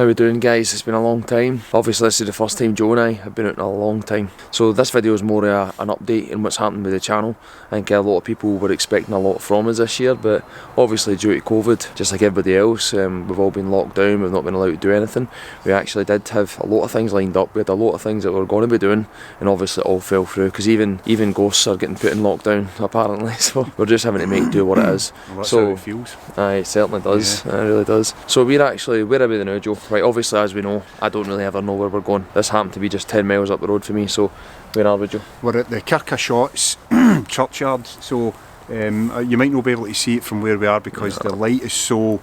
How we doing, guys? It's been a long time. Obviously this is the first time Joe and I have been out in a long time. So this video is more an update on what's happening with the channel. I think a lot of people were expecting a lot from us this year, but obviously due to COVID, just like everybody else, we've all been locked down, we've not been allowed to do anything. We actually did have a lot of things lined up. We had a lot of things that we were going to be doing, and obviously it all fell through, because even ghosts are getting put in lockdown apparently, so we're just having to make do what it is. Well, that's so how it feels. Aye, it certainly does. Yeah. It really does. So where are we now, Joe? Right, obviously as we know, I don't really ever know where we're going. This happened to be just 10 miles up the road for me, so where are we, Joe? We're at the Kirka shots churchyard, so you might not be able to see it from where we are because the light is so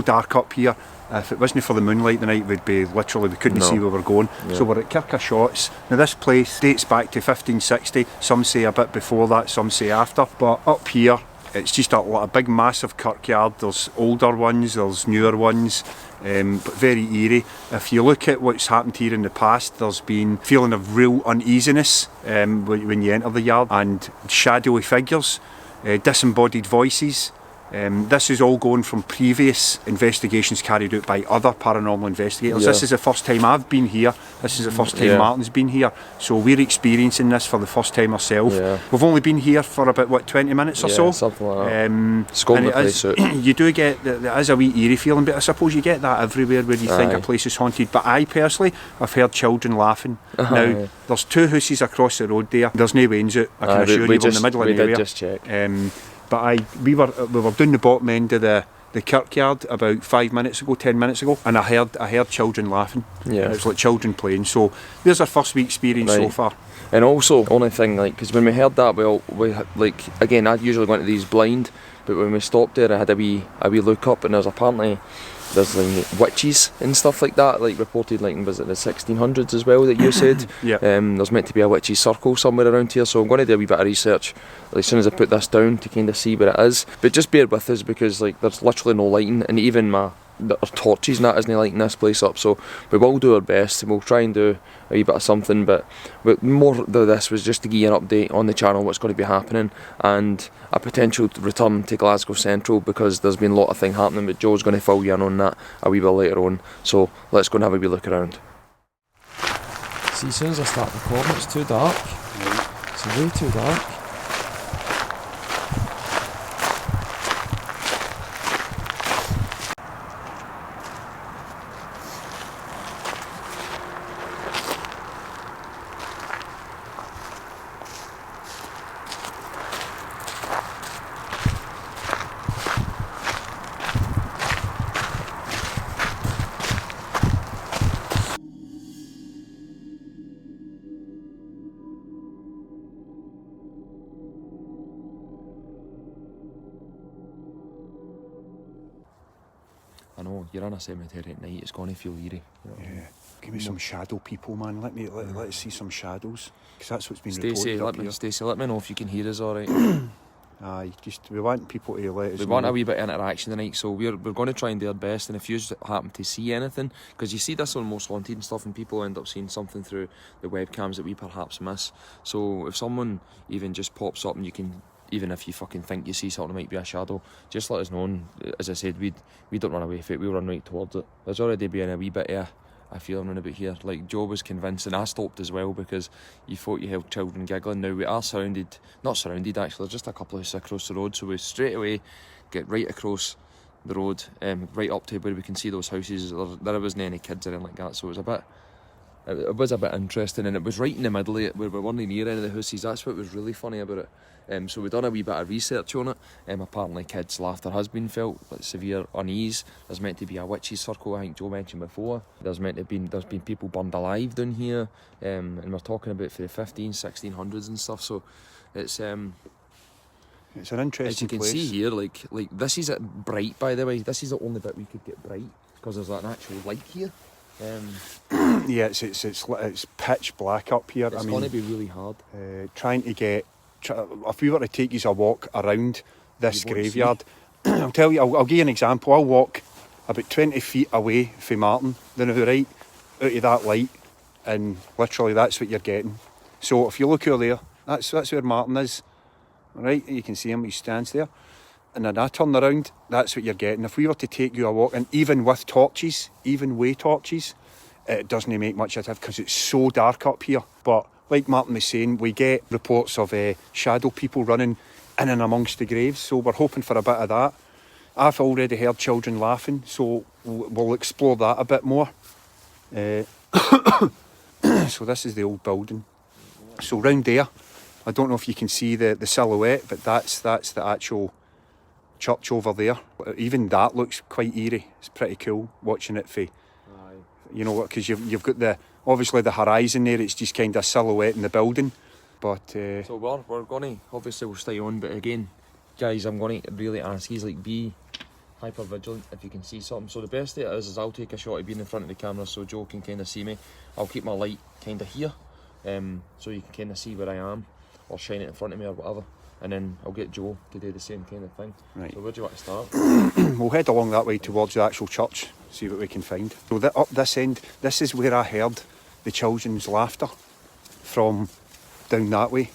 dark up here. If it wasn't for the moonlight tonight, we couldn't see where we're going. Yeah. So we're at Kirka shots. Now this place dates back to 1560, some say a bit before that, some say after, but up here it's just a big massive kirkyard. There's older ones, there's newer ones, but very eerie. If you look at what's happened here in the past, there's been a feeling of real uneasiness when you enter the yard, and shadowy figures, disembodied voices. This is all going from previous investigations carried out by other paranormal investigators. Yeah. This is the first time I've been here, this is the first time Martin's been here, so we're experiencing this for the first time ourselves. Yeah. We've only been here for about 20 minutes or so. Something like that. Scotland place out. You do get, there is a wee eerie feeling, but I suppose you get that everywhere where you think a place is haunted. But I personally, I've heard children laughing. Now, there's two houses across the road there, there's no wains out, I can assure you, we're in the middle of the area. We did just check. But we were down the bottom end of the kirkyard about 10 minutes ago, and I heard children laughing. Yeah. It was like children playing. So there's our first week experience so far. And also, only thing, because when we heard that, again, I'd usually go into these blind, but when we stopped there, I had a wee look up, and there's witches and stuff like that, reported was it the 1600s as well that you said? Yeah. There's meant to be a witches circle somewhere around here, so I'm going to do a wee bit of research as soon as I put this down to kind of see where it is. But just bear with us, because there's literally no lighting, and even our torches and that isn't lighting this place up, so we will do our best and we'll try and do a wee bit of something. But more of this was just to give you an update on the channel, what's going to be happening, and a potential return to Glasgow Central, because there's been a lot of things happening, but Joe's going to fill you in on that a wee bit later on. So let's go and have a wee look around. See, as soon as I start recording, it's too dark. It's way too dark. I know, you're in a cemetery at night, it's going to feel eerie. You know? Yeah, give me some shadow people, man. Let's see some shadows, because that's what's been reported. Stacey, let me know if you can hear us alright. Aye, we want people to let us know. We want a wee bit of interaction tonight, so we're going to try and do our best, and if you happen to see anything, because you see this on Most Haunted and stuff, and people end up seeing something through the webcams that we perhaps miss. So if someone even just pops up and you can, even if you fucking think you see something that might be a shadow, just let us know. And as I said, we don't run away from it, we run right towards it. There's already been a wee bit of a feeling around about here. Joe was convinced, and I stopped as well, because you thought you heard children giggling. Now we are not surrounded actually, there's just a couple of houses across the road, so we straight away get right across the road, right up to where we can see those houses. There wasn't any kids or anything like that, so it was a bit interesting, and it was right in the middle of it, where we weren't near any of the houses. That's what was really funny about it. So we've done a wee bit of research on it. Apparently kids' laughter has been felt, severe unease. There's meant to be a witches circle, I think Joe mentioned before. There's been people burned alive down here, and we're talking about for the 1600s and stuff. So it's an interesting as you can place. See here, this is bright, by the way. This is the only bit we could get bright, because there's an actual light here. Yeah, it's pitch black up here. It's going to be really hard. If we were to take you a walk around this graveyard, I'll tell you, I'll give you an example. I'll walk about 20 feet away from Martin, then right out of that light, and literally that's what you're getting. So if you look over there, that's where Martin is. Right, you can see him, he stands there. and then I turn around, that's what you're getting. If we were to take you a walk, and even with torches, even way torches, it doesn't make much of a difference because it's so dark up here. But like Martin was saying, we get reports of shadow people running in and amongst the graves, so we're hoping for a bit of that. I've already heard children laughing, so we'll explore that a bit more. So this is the old building. So round there, I don't know if you can see the silhouette, but that's the actual church over there. Even that looks quite eerie. It's pretty cool watching it for, you know, because you've got obviously the horizon there. It's just kind of silhouette in the building. But so we're going to obviously we'll stay on, but again, guys, I'm going to really ask you, like, be hyper vigilant if you can see something. So the best it is I'll take a shot of being in front of the camera so Joe can kind of see me. I'll keep my light kind of here, so you can kind of see where I am, or shine it in front of me or whatever, and then I'll get Joe to do the same kind of thing. Right. So where do you want to start? We'll head along that way towards the actual church, see what we can find. So up this end, this is where I heard the children's laughter from down that way,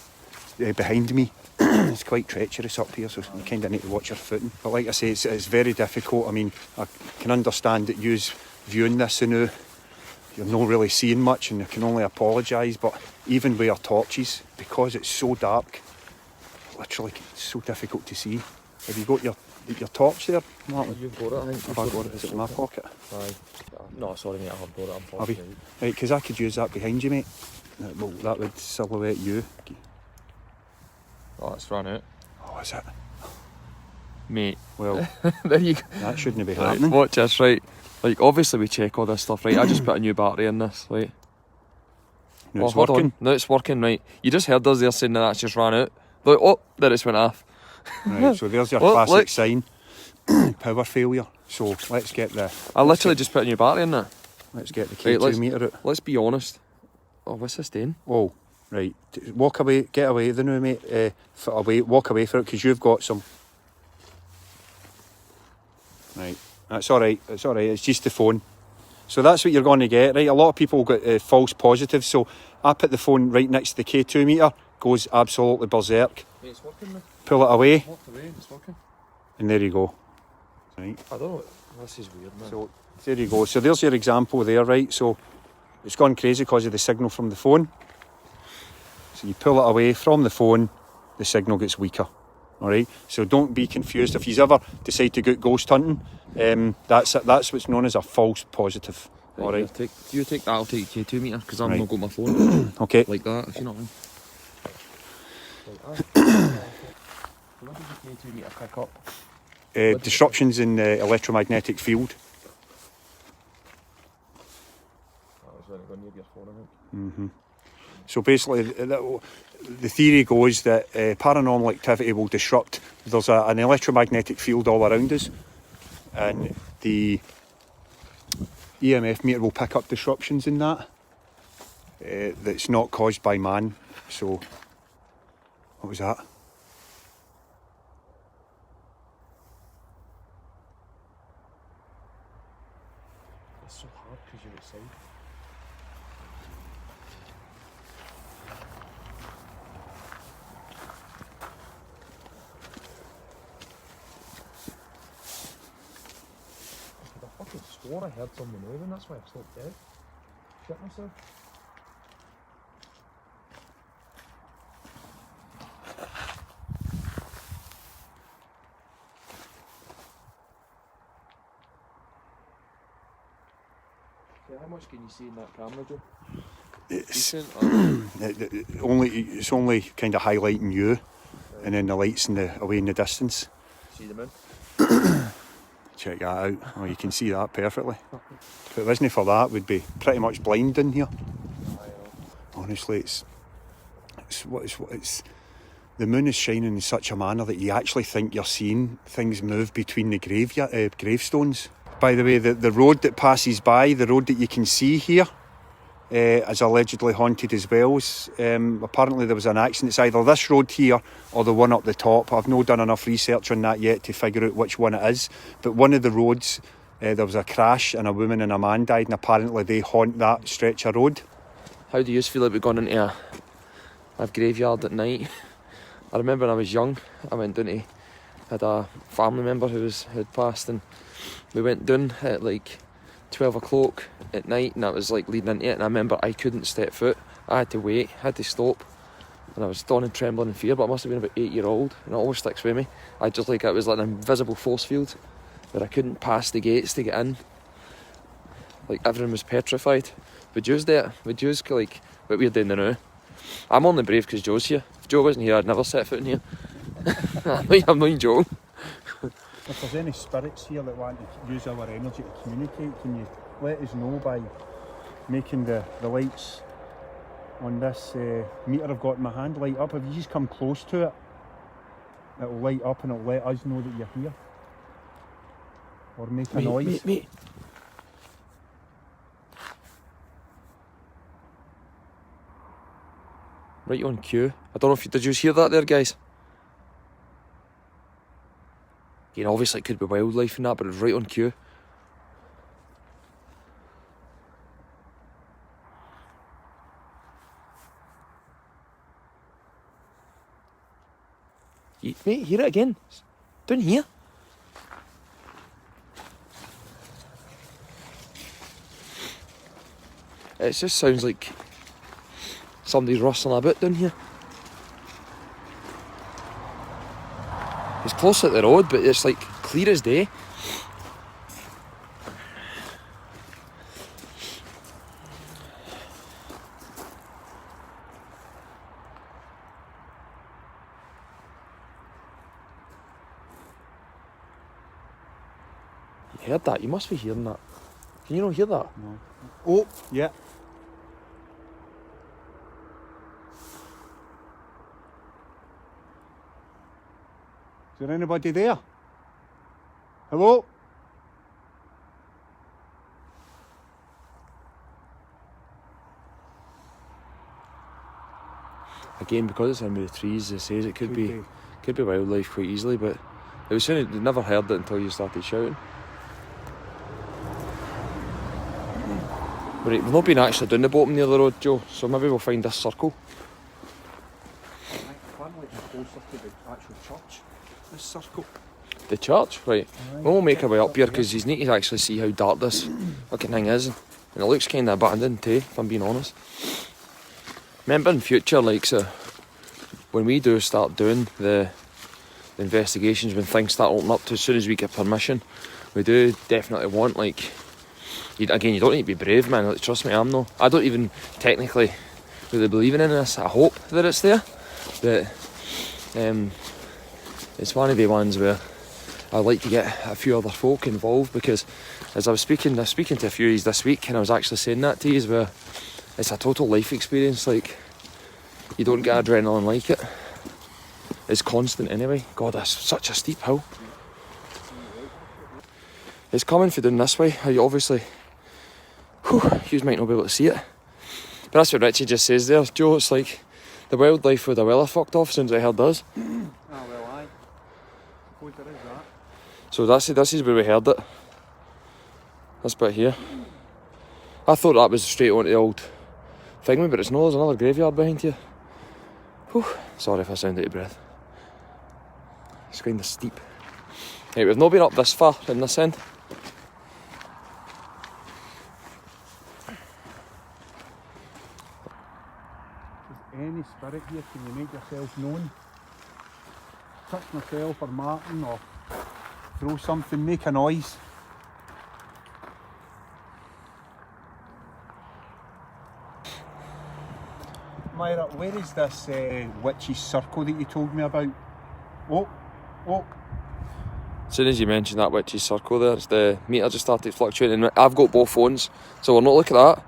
behind me. It's quite treacherous up here, so you kind of need to watch your footing. But like I say, it's very difficult. I mean, I can understand that you're viewing this and you're not really seeing much, and I can only apologise, but even with our torches, because it's so dark, literally it's so difficult to see. Have you got your torch there, Martin? You've got it, I think. Have I got it? Is it in my pocket? Aye. No, sorry mate, I have got it, unfortunately. Have you? Right, because I could use that behind you, mate. Well, that would silhouette you. Oh, it's run out. Oh, is it? Mate. Well, there you go. That shouldn't be happening. Right, watch this, right? Like, obviously we check all this stuff, right? I just put a new battery in this, right? No, it's working. No, it's working, right? You just heard us there saying that that's just ran out. Like, oh, there it's went off. Right, so there's your classic sign. Power failure. So let's get I literally just put a new battery in that. Let's get the K2 meter out. Let's be honest. Oh, what's this doing? Oh, right. Walk away, get away the now, mate. Walk away for it, because you've got some. Right, that's alright, it's just the phone. So that's what you're going to get, right? A lot of people got false positives, so I put the phone right next to the K2 meter, goes absolutely berserk. Mate, it's working now. Pull it away. Walked away, it's working. And there you go. Right. I don't know, this is weird, man. So there you go. So there's your example there, right? So it's gone crazy because of the signal from the phone. So you pull it away from the phone, the signal gets weaker. All right. So don't be confused if you ever decide to go ghost hunting. That's what's known as a false positive. Right, all right. You take that. I'll take K2 meter because I'm right. not got my phone. Okay. Like that, if you know what I mean. Like that. What does the K2 meter pick up? Disruptions in the electromagnetic field. That was when it got near your phone, I think. So basically, the theory goes that paranormal activity will disrupt. There's an electromagnetic field all around us, and the EMF meter will pick up disruptions in that. That's not caused by man. So, what was that? It's so hard because you're outside. I fucking swore I heard someone moving, that's why I stopped dead. Shit myself. How much can you see in that camera, Joe? It's Decent, it's only kind of highlighting you, right. And then the lights away in the distance. See the moon? Check that out. Oh, you can see that perfectly. If it wasn't for that, we'd be pretty much blind in here. Honestly, it's the moon is shining in such a manner that you actually think you're seeing things move between the gravestones. By the way, the road that passes by, the road that you can see here, is allegedly haunted as well. Apparently there was an accident. It's either this road here or the one up the top. I've not done enough research on that yet to figure out which one it is. But one of the roads, there was a crash and a woman and a man died, and apparently they haunt that stretch of road. How do you feel about going into a graveyard at night? I remember when I was young, I went down to had a family member who had passed, and we went down at like 12 o'clock at night, and that was like leading into it, and I remember I couldn't step foot. I had to wait, had to stop, and I was stoned and trembling in fear, but I must have been about 8-year-old, and it always sticks with me. I just like, it was like an invisible force field where I couldn't pass the gates to get in. Like everyone was petrified. Would you do it? Would you like what we're doing now? I'm only brave because Joe's here. If Joe wasn't here, I'd never set foot in here. I'm not even joking. If there's any spirits here that want to use our energy to communicate, can you let us know by making the lights on this meter I've got in my hand light up? If you just come close to it, it'll light up and it'll let us know that you're here. Or make a noise. Mate. Right on cue. I don't know if did you hear that there, guys? Again, obviously it could be wildlife and that, but it was right on cue. Mate, hear it again. Down here. It just sounds like somebody's rustling a bit down here. It's close at the road, but it's like clear as day. You heard that? You must be hearing that. Can you not hear that? No. Oh, yeah. Is there anybody there? Hello? Again, because it's in with the trees, it says it could be wildlife quite easily, but it was sounding, they never heard it until you started shouting. Right, we've not been actually down the bottom near the road, Joe, so maybe we'll find this circle. Apparently it's closer to the actual church, this circle. The church? Right. We'll make our way up here because you need to actually see how dark this fucking thing is. And it looks kind of abandoned too, if I'm being honest. Remember in future, like, so when we do start doing the investigations, when things start opening up, as soon as we get permission, we do definitely want, like, you don't need to be brave, man. Like, trust me, I don't even technically really believe in this. I hope that it's there. But it's one of the ones where I like to get a few other folk involved, because as I was speaking to a few of these this week, and I was actually saying that to you, where it's a total life experience. Like, you don't get adrenaline like it. It's constant anyway. God, that's such a steep hill. It's coming for down this way. You obviously, you might not be able to see it, but that's what Richie just says there, Joe. It's like the wildlife with the weather fucked off since I heard does. Oh well, aye. Suppose there is that. So this is where we heard it. This bit here. I thought that was straight onto the old thing, but it's not. There's another graveyard behind here. Whew. Sorry if I sound out of breath. It's kind of steep. Right, we've not been up this far in this end. Any spirit here, can you make yourself known? Touch myself or Martin, or throw something, make a noise. Myra, where is this witch's circle that you told me about? Oh. As soon as you mentioned that witch's circle there, it's the meter just started fluctuating. I've got both phones, so we're not looking at that.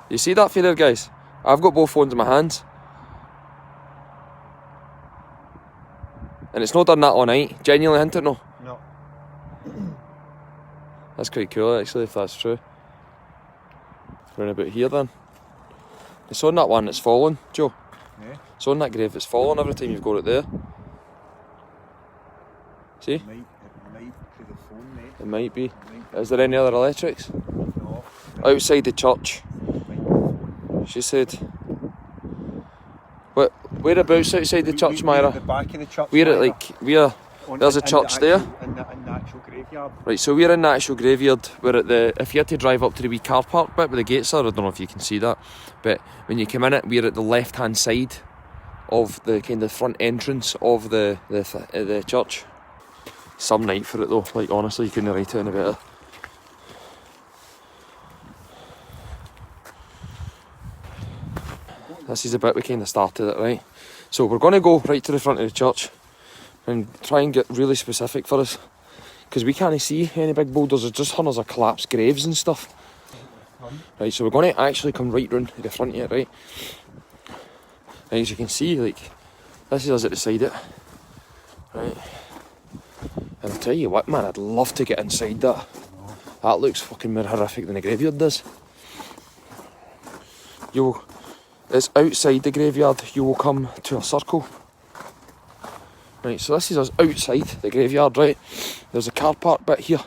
You see that for there, guys? I've got both phones in my hands. And it's not done that all night. Genuinely, isn't it? No. That's quite cool, actually, if that's true. Round about here then. It's on that one that's fallen, Joe. Yeah. It's on that grave that's fallen every time you've got it there. See? It might be the phone, mate. It might be. Is there any other electrics? No. Outside the church. She said. What? Whereabouts outside the church, We're Myra? at the back of the church. We're at Myra. like, there's a church there. In the actual graveyard. Right, so we're in the actual graveyard. We're at the, if you had to drive up to the wee car park bit where the gates are, I don't know if you can see that, but when you come in it, we're at the left hand side of the kind of front entrance of the church. Some night for it though, like honestly you couldn't write it any better. This is the bit we kind of started it, right? So we're going to go right to the front of the church and try and get really specific for us, because we can't see any big boulders, there's just hundreds of collapsed graves and stuff. Right, so we're going to actually come right round to the front here, right? And as you can see, like, this is us at the side of it, right? And I'll tell you what, man, I'd love to get inside that. That looks fucking more horrific than the graveyard does. It's outside the graveyard, you will come to a circle. Right, so this is us outside the graveyard, right? There's a car park bit here.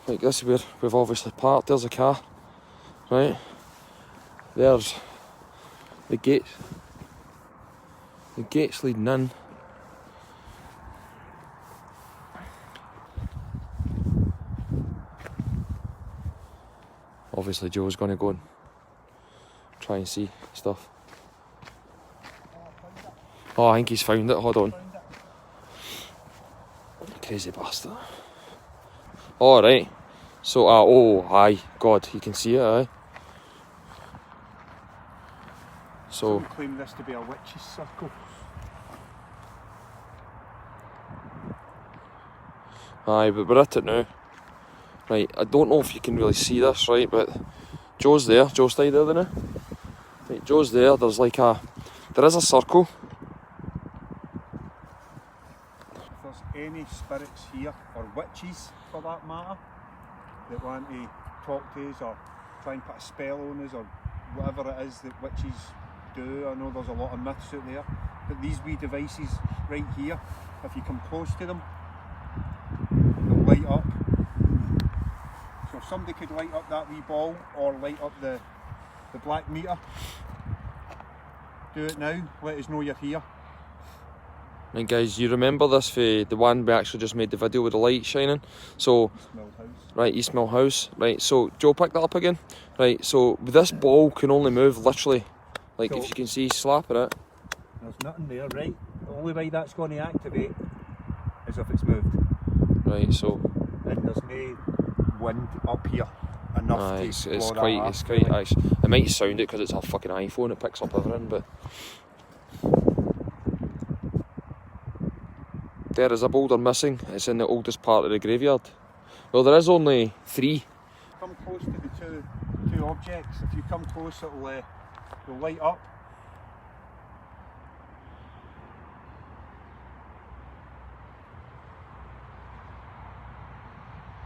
Like, this is where we've obviously parked, there's a car. Right? There's the gate. The gate's leading in. Obviously Joe's going to go and try and see stuff. Oh, I think he's found it, hold on. Crazy bastard. Alright. So, oh, aye, God, you can see it, aye. So, we claim this to be a witch's circle. Aye, but we're at it now. Right, I don't know if you can really see this, right, but Joe's there. Joe stayed there, didn't he? Right, Joe's there. There's like there is a circle. If there's any spirits here, or witches for that matter, that want to talk to us or try and put a spell on us or whatever it is that witches do, I know there's a lot of myths out there, but these wee devices right here, if you come close to them, they'll light up. So if somebody could light up that wee ball or light up the black meter, do it now, let us know you're here. Right guys, you remember this for the one we actually just made the video with the light shining? So, right, East Mill House. Right, so Joe, pick that up again. Right, so this ball can only move literally, like so, if you can see, slapping it. There's nothing there, right? The only way that's going to activate is if it's moved. Right, so. And there's no wind up here enough to it's quite actually. It might sound it because it's a fucking iPhone, it picks up everything, but. There is a boulder missing, it's in the oldest part of the graveyard. Well, there is only 3. Come close to the two objects. If you come close, it'll light up.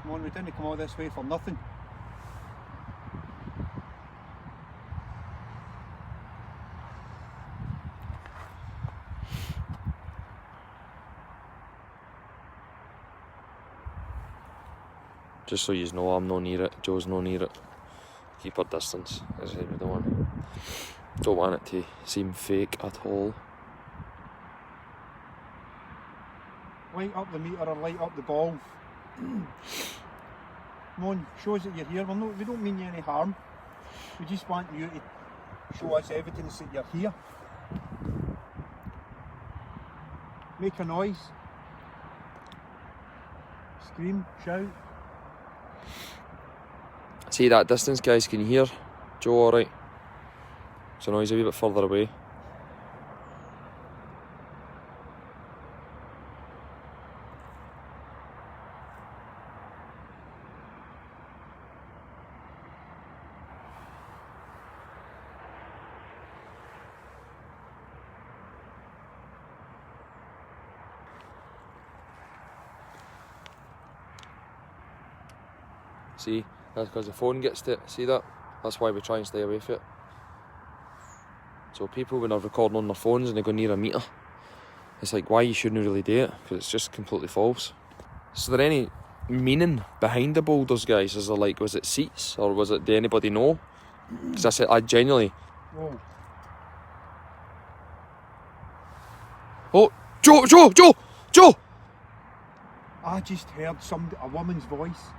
Come on, we didn't come all this way for nothing. Just so you know, I'm no near it, Joe's no near it. Keep our distance, as I said, we don't want it to seem fake at all. Light up the meter or light up the ball. Come on, show us that you're here. We don't mean you any harm. We just want you to show us evidence that you're here. Make a noise. Scream, shout. See that distance, guys, can you hear Joe alright? So now he's a wee bit further away. See, that's because the phone gets to it, see that? That's why we try and stay away from it. So people, when they're recording on their phones and they go near a meter, it's like, why you shouldn't really do it, because it's just completely false. Is there any meaning behind the boulders, guys? Is there like, was it seats, or was it, do anybody know? Because I genuinely... Whoa. Oh, Joe, Joe, Joe, Joe! I just heard a woman's voice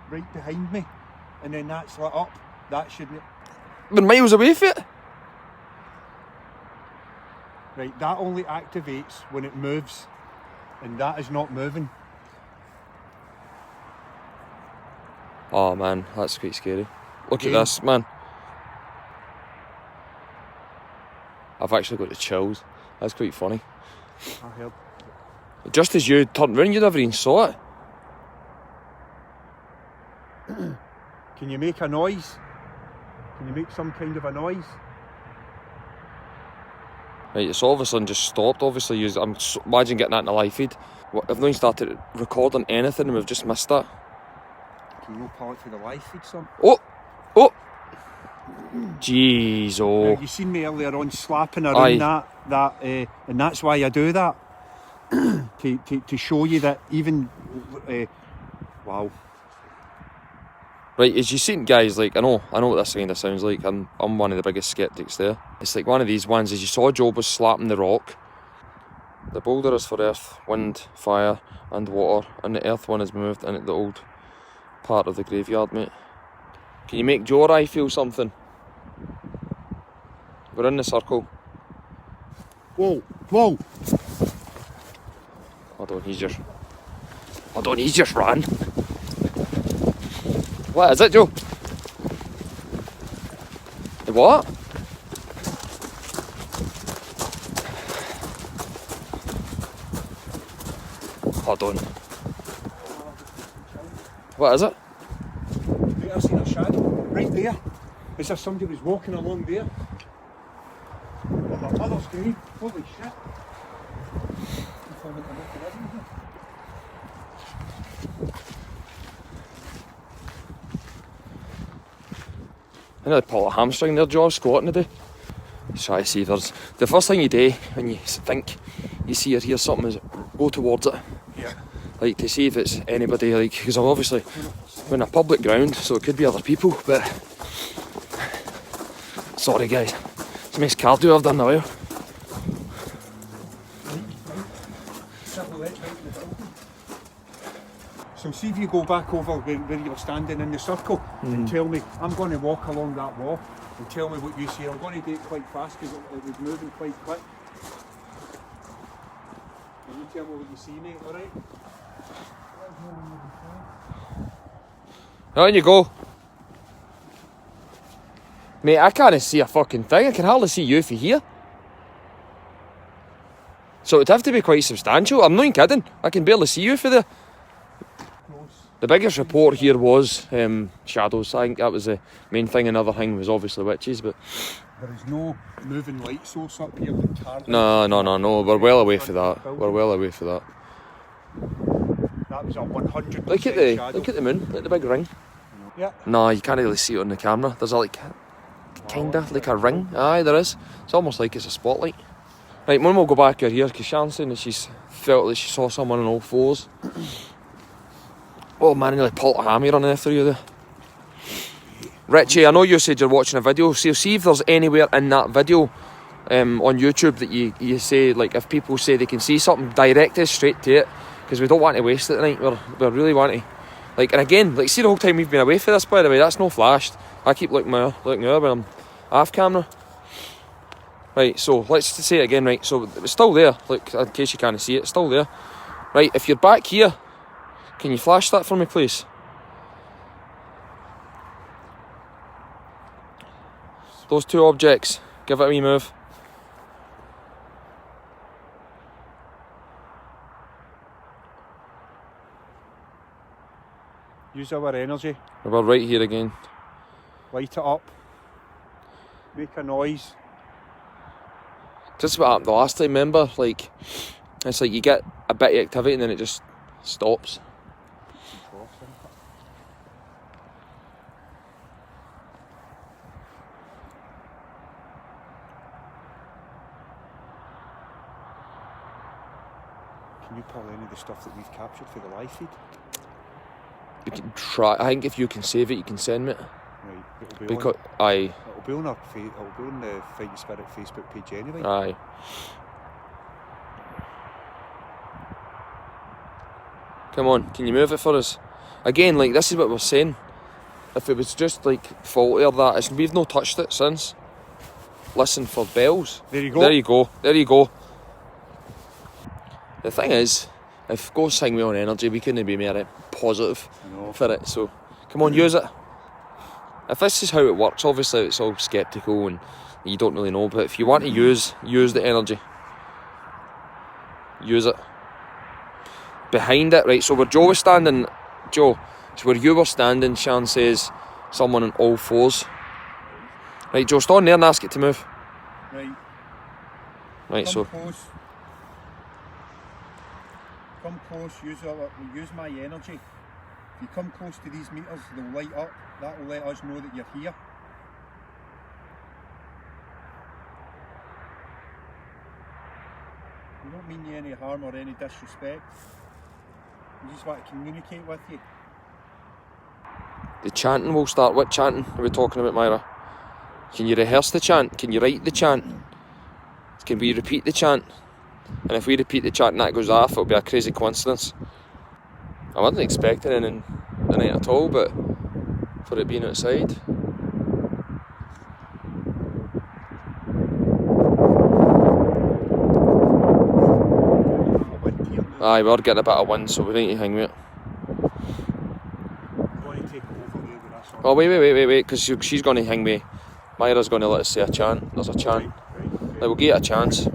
right behind me, and then that's lit up. That shouldn't. We're miles away from it. Right, that only activates when it moves, and that is not moving. Oh man, that's quite scary. Look at this, man. I've actually got the chills. That's quite funny. I heard. Just as you turned round, you never even saw it. Can you make a noise? Can you make some kind of a noise? Right, it's all of a sudden just stopped. Obviously, imagine getting that in a live feed. I've not even started recording anything and we've just missed that. Can you not pull it for the live feed, son? Oh! Oh! Jeez, oh. Now, you seen me earlier on slapping around and that's why I do that. to show you that even... wow. Right, as you've seen, guys, like, I know what this kind of sounds like. I'm one of the biggest skeptics there. It's like one of these ones, as you saw Job was slapping the rock. The boulder is for earth, wind, fire and water, and the earth one is moved into the old part of the graveyard, mate. Can you make Joe or I feel something? We're in the circle. Whoa, whoa! Hold on, he's just ran. What is it, Joe? The what? Hold on. What is it? Wait, I seen a shadow right there. Is there somebody was walking along there? Oh, my mother's grave. Holy shit. I nearly pulled a hamstring there, Joe, squatting today. Try to see if there's... The first thing you do when you think you see or hear something is go towards it. Yeah. Like, to see if it's anybody, like, because I'm obviously we're in a public ground, so it could be other people, but... Sorry, guys. It's the most cardio I've done in a while. So see if you go back over where you're standing in the circle and tell me, I'm going to walk along that wall and tell me what you see. I'm going to do it quite fast because it was moving quite quick. Can you tell me what you see, mate, alright? On you go. Mate, I can't see a fucking thing. I can hardly see you from here. So it'd have to be quite substantial. I'm not even kidding. I can barely see you from there. The biggest report here was shadows. I think that was the main thing. Another thing was obviously witches, but... There is no moving light source up here. No. We're well away from that. We're well away from that. That was a 100% Look at the moon. Look at the big ring. Yeah. No, you can't really see it on the camera. There's a kinda like a ring. Aye, there is. It's almost like it's a spotlight. Right, Mum will go back here because Shan's saying that she's felt that she saw someone on all fours. Oh man, I nearly pulled a hammy running after you there. Richie, I know you said you're watching a video, so see if there's anywhere in that video on YouTube that you say, like, if people say they can see something, direct us straight to it, because we don't want to waste it tonight. We really want to. Like, and again, like, see the whole time we've been away for this, by the way, that's no flashed. I keep looking there when I'm off camera. Right, so let's say it again, right, so it's still there, like, in case you can't see it, it's still there. Right, if you're back here, can you flash that for me, please? Those two objects, give it a wee move. Use our energy. We're right here again. Light it up. Make a noise. Just what happened the last time, remember? Like, it's like you get a bit of activity and then it just stops. Can you pull any of the stuff that we've captured for the live feed? You can try. I think if you can save it, you can send me it. Right, it'll be Because on, it'll be on it'll be on the Fighting Spirit Facebook page anyway. Aye. Come on, can you move it for us? Again, like, this is what we're saying. If it was just like faulty or that, we've not touched it since. Listen for bells. There you go. There you go. There you go. The thing is, if Ghosts hang me on energy, we couldn't be more positive for it. So, come on, use it. If this is how it works, obviously it's all sceptical and you don't really know. But if you want to use the energy. Use it. Behind it, right, so where Joe was standing, so where you were standing, Shan says someone on all fours. Right, Joe, stand there and ask it to move. Right. Right, Come so. close. Come close, use my energy. If you come close to these meters, they'll light up. That will let us know that you're here. We don't mean you any harm or any disrespect. We just want to communicate with you. The chanting will start. What chanting are we talking about, Myra? Can you rehearse the chant? Can you write the chant? Can we repeat the chant? And if we repeat the chant and that goes off, it'll be a crazy coincidence. I wasn't expecting anything tonight at all, but for it being outside. Aye, we're getting a bit of wind, so we need to hang with it. Oh, wait, because she's going to hang me. Myra's going to let us say a chant. There's a chant. Like, we'll give it a chance.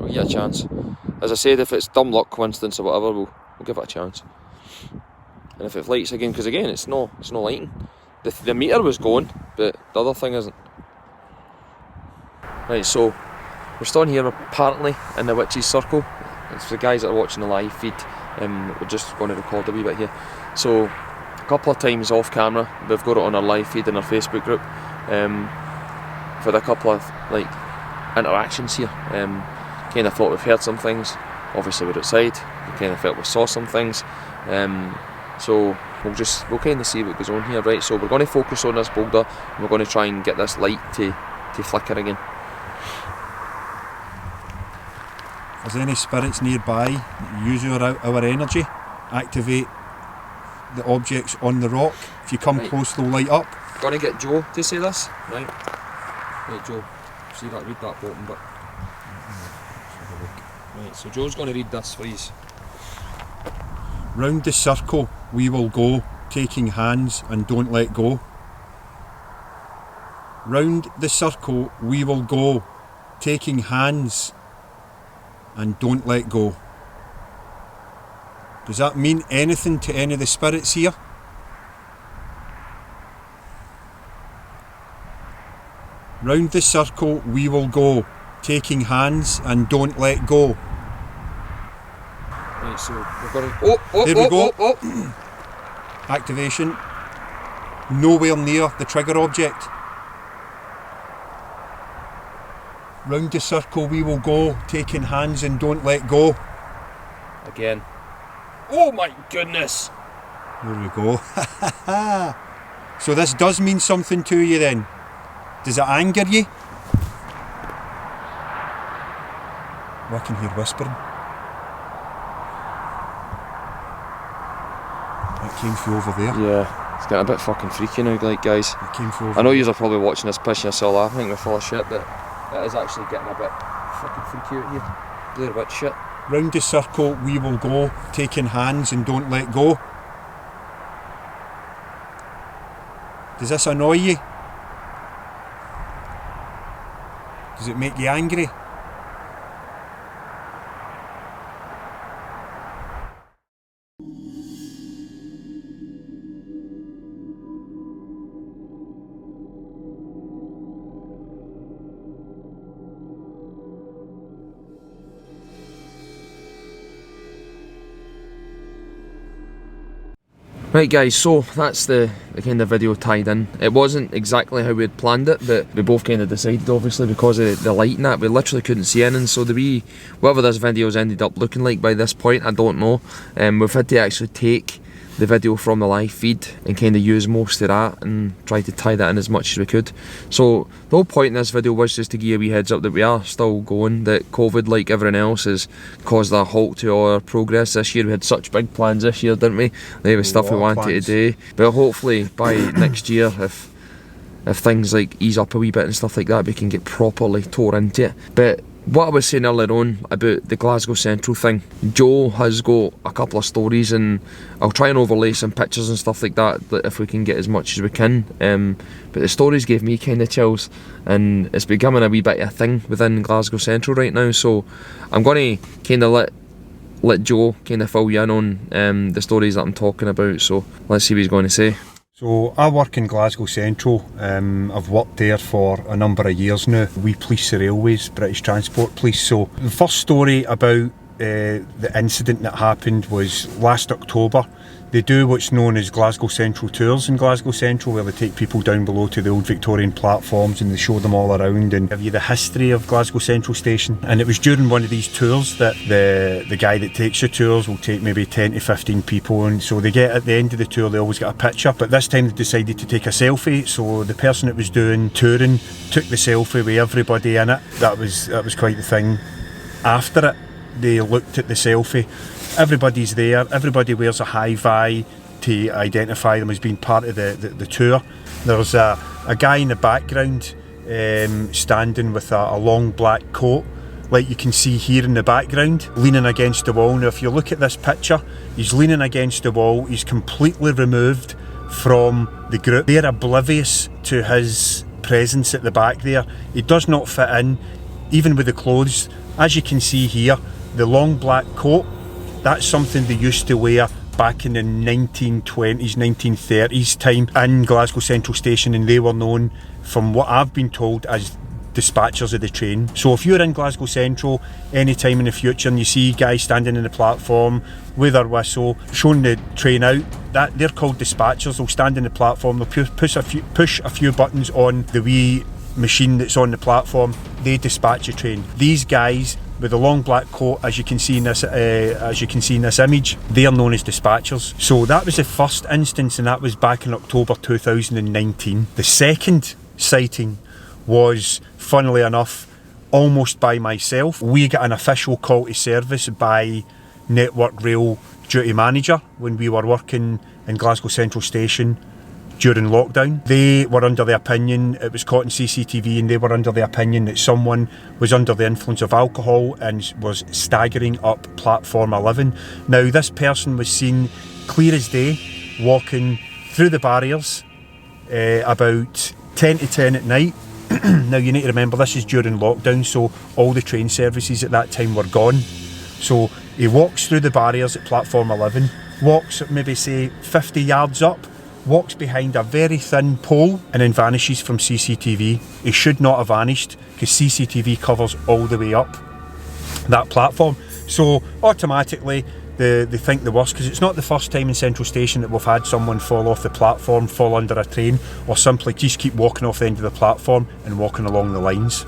As I said, if it's dumb luck, coincidence or whatever, we'll give it a chance. And if it lights again, because again, it's no lighting. The meter was going, but the other thing isn't. Right, so we're still here apparently in the Witches Circle. It's the guys that are watching the live feed. We're just going to record a wee bit here. So a couple of times off camera, we've got it on our live feed in our Facebook group. For a couple of like interactions here. Kind of thought we've heard some things. Obviously we're outside. We kind of felt we saw some things. So we'll kind of see what goes on here, right? So we're going to focus on this boulder and we're going to try and get this light to flicker again. If there's any spirits nearby, use our energy, activate the objects on the rock. If you come close, they'll light up. Going to get Joe to say this, right? Right, Joe, see that, read that bottom bit. Right, so Joe's going to read this for you. Round the circle we will go, taking hands and don't let go. Round the circle we will go, taking hands and don't let go. Does that mean anything to any of the spirits here? Round the circle we will go, taking hands and don't let go. Right, so we're going to... There we go. Activation. Nowhere near the trigger object. Round the circle we will go, taking hands and don't let go. Again. Oh my goodness! There we go. So this does mean something to you then? Does it anger you? I can hear whispering. That came from over there. Yeah, it's getting a bit fucking freaky now, like, guys. It came from over I know there. you're probably watching this pissing yourself laughing, think we're full of shit, but it is actually getting a bit fucking freaky out here. Blair Witch shit. Round the circle we will go, taking hands and don't let go. Does this annoy you? Does it make you angry? Right guys, so that's the kind of video tied in. It wasn't exactly how we'd planned it, but we both kind of decided, obviously, because of the light and that, we literally couldn't see anything. So whatever this video's ended up looking like by this point, I don't know. We've had to actually take the video from the live feed and kind of use most of that and try to tie that in as much as we could. So the whole point in this video was just to give you a wee heads up that we are still going, that COVID, like everyone else, has caused a halt to all our progress this year. We had such big plans this year, didn't we? There was stuff we wanted to do, but hopefully by next year, if things like ease up a wee bit and stuff like that, we can get properly tore into it. But what I was saying earlier on about the Glasgow Central thing, Joe has got a couple of stories, and I'll try and overlay some pictures and stuff like that if we can get as much as we can. But the stories gave me kind of chills, and it's becoming a wee bit of a thing within Glasgow Central right now. So I'm going to kind of let Joe kind of fill you in on the stories that I'm talking about. So let's see what he's going to say. So I work in Glasgow Central. I've worked there for a number of years now. We police the railways, British Transport Police. So the first story about the incident that happened was last October. They do what's known as Glasgow Central tours in Glasgow Central, where they take people down below to the old Victorian platforms and they show them all around and give you the history of Glasgow Central Station. And it was during one of these tours that the guy that takes your tours will take maybe 10 to 15 people, and so they get at the end of the tour, they always get a picture, but this time they decided to take a selfie. So the person that was doing touring took the selfie with everybody in it. That was quite the thing. After it, they looked at the selfie. Everybody's there, everybody wears a high-vi to identify them as being part of the tour. There's a guy in the background standing with a long black coat, like you can see here in the background, leaning against the wall. Now if you look at this picture, he's leaning against the wall, he's completely removed from the group. They're oblivious to his presence at the back there. He does not fit in, even with the clothes. As you can see here, the long black coat, that's something they used to wear back in the 1920s, 1930s time in Glasgow Central Station, and they were known, from what I've been told, as dispatchers of the train. So if you're in Glasgow Central any time in the future and you see guys standing in the platform with their whistle showing the train out, that they're called dispatchers. They'll stand in the platform, they'll push a few buttons on the wee machine that's on the platform, they dispatch the train. These guys with the long black coat, as you can see in this image, they are known as dispatchers. So that was the first instance, and that was back in October 2019. The second sighting was, funnily enough, almost by myself. We got an official call to service by Network Rail duty manager when we were working in Glasgow Central Station during lockdown. They were under the opinion, it was caught in CCTV, and they were under the opinion that someone was under the influence of alcohol and was staggering up platform 11. Now this person was seen clear as day walking through the barriers about 10 to 10 at night. Now you need to remember, this is during lockdown, so all the train services at that time were gone. So he walks through the barriers at platform 11, walks maybe say 50 yards up, walks behind a very thin pole, and then vanishes from CCTV. He should not have vanished because CCTV covers all the way up that platform. So automatically they think the worst, because it's not the first time in Central Station that we've had someone fall off the platform, fall under a train, or simply just keep walking off the end of the platform and walking along the lines.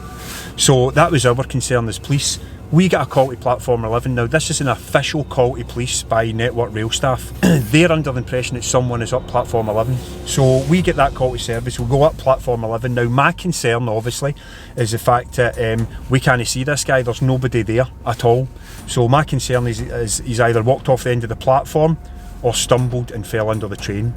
So that was our concern as police. We get a call to platform 11. Now this is an official call to police by Network Rail staff. They're under the impression that someone is up platform 11. So we get that call to service, we'll go up platform 11. Now my concern obviously is the fact that we can't see this guy, there's nobody there at all. So my concern is he's either walked off the end of the platform or stumbled and fell under the train.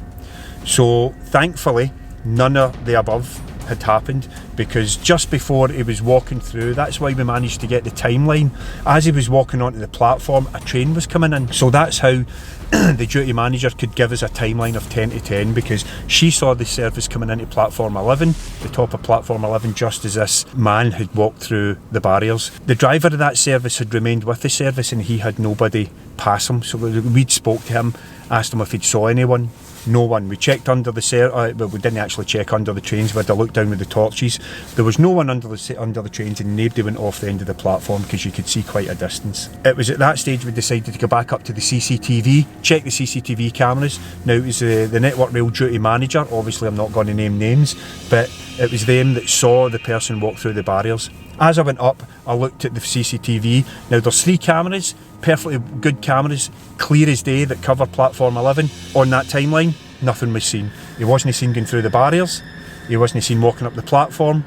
So thankfully none of the above had happened, because just before he was walking through, that's why we managed to get the timeline, as he was walking onto the platform a train was coming in. So that's how the duty manager could give us a timeline of 10 to 10, because she saw the service coming into platform 11, the top of platform 11, just as this man had walked through the barriers. The driver of that service had remained with the service and he had nobody pass him, so we'd spoke to him, asked him if he'd saw anyone. No one. We checked under the but we didn't actually check under the trains. We had a look down with the torches. There was no one under the trains, and nobody went off the end of the platform because you could see quite a distance. It was at that stage we decided to go back up to the CCTV, check the CCTV cameras. Now it was the Network Rail duty manager. Obviously, I'm not going to name names, but it was them that saw the person walk through the barriers. As I went up, I looked at the CCTV. Now there's 3 cameras. perfectly good cameras, clear as day, that cover platform 11. On that timeline, nothing was seen. He wasn't seen going through the barriers. He wasn't seen walking up the platform.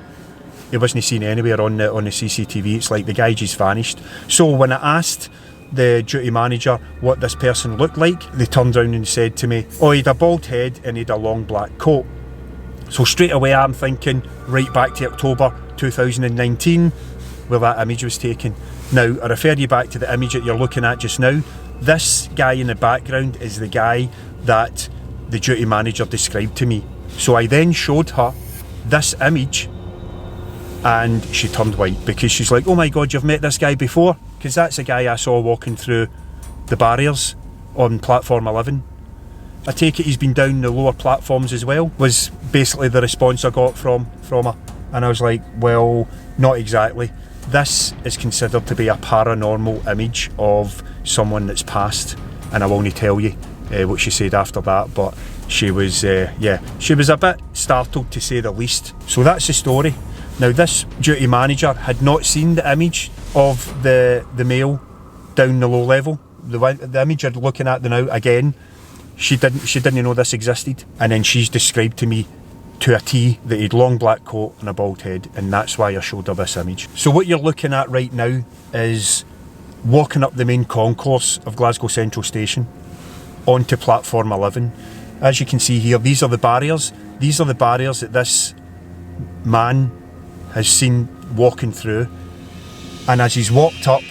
He wasn't seen anywhere on the CCTV. It's like the guy just vanished. So when I asked the duty manager what this person looked like, they turned around and said to me, oh, he had a bald head and he had a long black coat. So straight away I'm thinking right back to October 2019 where that image was taken. Now, I refer you back to the image that you're looking at just now. This guy in the background is the guy that the duty manager described to me. So I then showed her this image and she turned white because she's like, oh my God, you've met this guy before? Because that's the guy I saw walking through the barriers on platform 11. I take it he's been down the lower platforms as well, was basically the response I got from her. And I was like, well, not exactly. This is considered to be a paranormal image of someone that's passed, and I won't tell you what she said after that, but she was, she was a bit startled to say the least. So that's the story. Now, this duty manager had not seen the image of the male down the low level. The image you're looking at now, again, she didn't know this existed, and then she's described to me to a T that he had long black coat and a bald head, and that's why I showed her this image. So what you're looking at right now is walking up the main concourse of Glasgow Central Station onto platform 11. As you can see here, these are the barriers. These are the barriers that this man has seen walking through, and as he's walked up,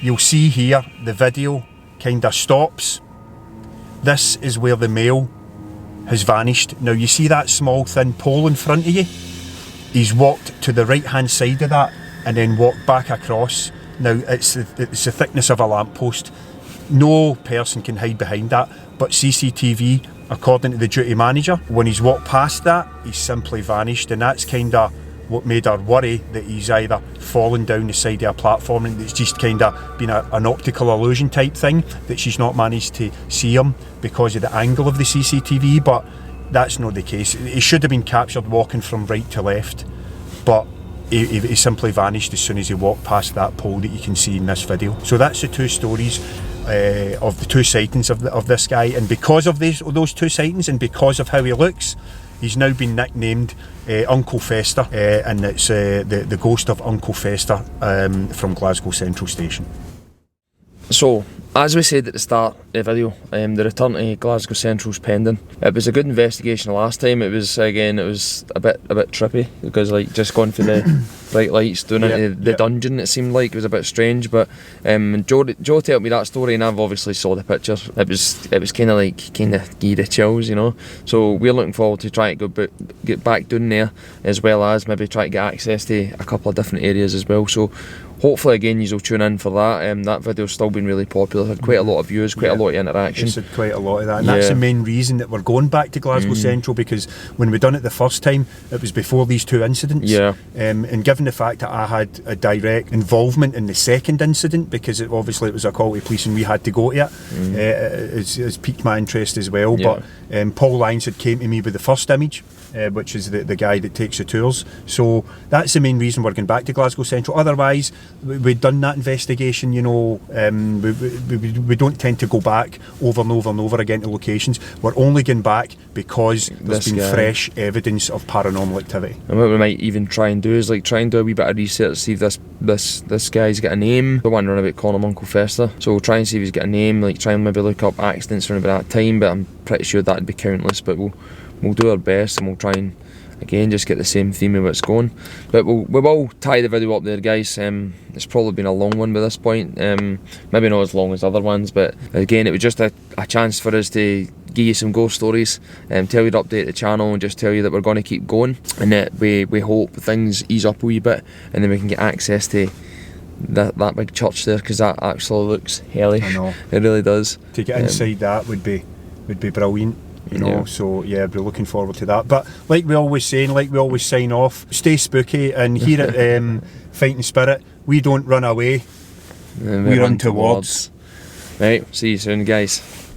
you'll see here the video kind of stops. This is where the male has vanished. Now you see that small thin pole in front of you? He's walked to the right hand side of that and then walked back across. Now it's the thickness of a lamppost. No person can hide behind that, but CCTV, according to the duty manager, when he's walked past that, he's simply vanished, and that's kind of what made her worry that he's either fallen down the side of a platform and it's just kind of been an optical illusion type thing, that she's not managed to see him because of the angle of the CCTV, but that's not the case. He should have been captured walking from right to left, but he simply vanished as soon as he walked past that pole that you can see in this video. So that's the two stories of the two sightings of this guy, and because of those two sightings and because of how he looks, he's now been nicknamed Uncle Fester, and it's the ghost of Uncle Fester from Glasgow Central Station. So, as we said at the start of the video, the return to Glasgow Central's pending. It was a good investigation last time. It was a bit trippy because just going for the bright lights, doing it the dungeon. It seemed like it was a bit strange, but Joe told me that story, and I've obviously saw the pictures. It was kind of gave the chills, you know. So we're looking forward to trying to get back down there, as well as maybe try to get access to a couple of different areas as well. So hopefully again you'll tune in for that. That video's still been really popular, had quite a lot of views, quite a lot of interaction. It's had quite a lot of that, and that's the main reason that we're going back to Glasgow Central, because when we done it the first time, it was before these two incidents. And given the fact that I had a direct involvement in the second incident, because it was a call to police and we had to go to it, it's piqued my interest as well. But Paul Lyons had came to me with the first image, which is the guy that takes the tours. So that's the main reason we're going back to Glasgow Central. Otherwise, we'd done that investigation, you know. We don't tend to go back over and over and over again to locations. We're only going back because there's been fresh evidence of paranormal activity. And what we might even try and do is try and do a wee bit of research, see if this guy's got a name. The one running about calling him Uncle Fester. So we'll try and see if he's got a name, try and maybe look up accidents from about that time, but I'm pretty sure that'd be countless. But we'll do our best, and we'll try and again just get the same theme of what's going. But we will tie the video up there, guys. It's probably been a long one by this point, maybe not as long as other ones, but again it was just a chance for us to give you some ghost stories, tell you to update the channel, and just tell you that we're going to keep going, and that we hope things ease up a wee bit, and then we can get access to that big church there, because that actually looks hellish. I know. It really does. To get inside that would be brilliant. You know, so yeah, we're looking forward to that. But like we always sign off, stay spooky, and here at Fighting Spirit, we don't run away, we run towards. Right, see you soon, guys.